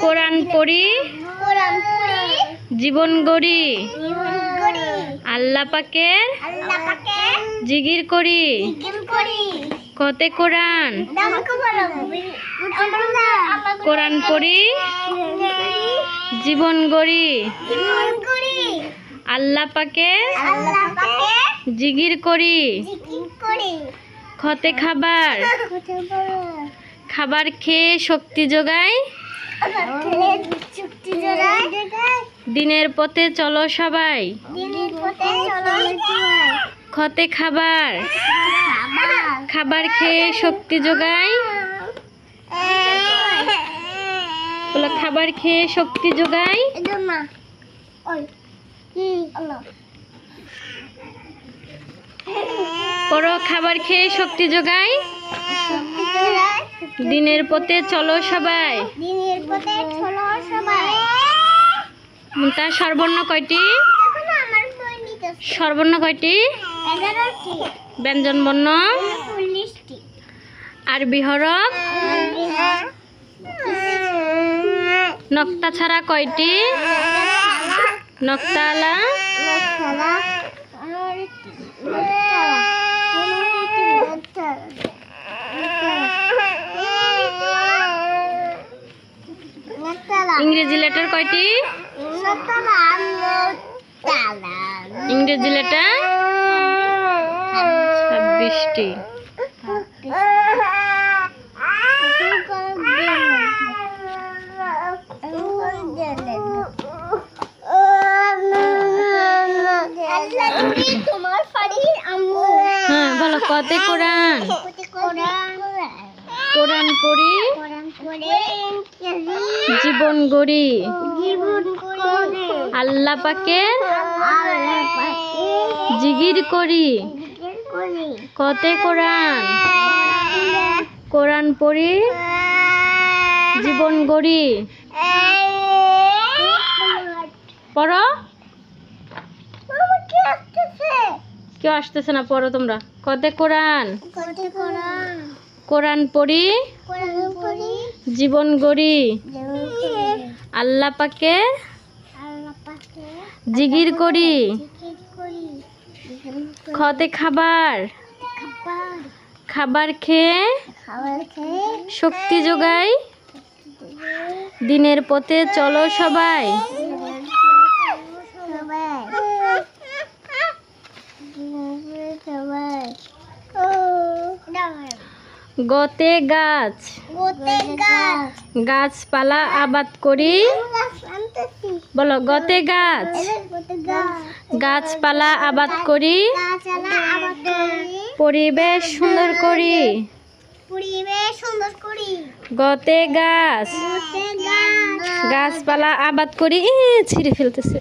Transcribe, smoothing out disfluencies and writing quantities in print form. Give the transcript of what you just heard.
কোরআন পড়ি জীবন গড়ি আল্লাহ পাকের জিকির করি কতে কোরআন কোরআন পড়ি জীবন গড়ি আল্লাহ পাকের জিকির করি খতে খাবার খাবার খেয়ে শক্তি যোগায় দিনের পথে চলো সবাই খতে খাবার খাবার খেয়ে শক্তি যোগায় বলো খাবার খেয়ে শক্তি যোগায় পড়ো খাবার খেয়ে শক্তি যোগায় দিনের পথে চলো সবাই তার সর্বর্ণ কয়টি সর্বর্ণ কয়টি ব্যঞ্জন বর্ণ আরবি হরফ নক্তা ছাড়া কয়টি নক্তালা ইংরেজি লেটার কয়টি ইংরেজি লেটার 26টি হ্যাঁ বলো কতে কোরআন কোরআন পড়ি জীবন গড়ি আল্লাহ পাকের জিকির করি কতে কোরআন কোরআন পড়ি জীবন গড়ি পড়ো কেউ আসতেছে না পড়ো তোমরা কতে কোরআন কোরআন পড়ি জীবন গড়ি আল্লাহ পাকে জিকির করি খতে খাবার খাবার খেয়ে শক্তি যোগায় দিনের পথে চলো সবাই গতে গাছ গাছপালা আবাদ করি বলো গতে গাছ গাছপালা আবাদ করি পরিবেশ সুন্দর করি গতে গাছ গাছপালা আবাদ করি ছিঁড়ে ফেলতেছে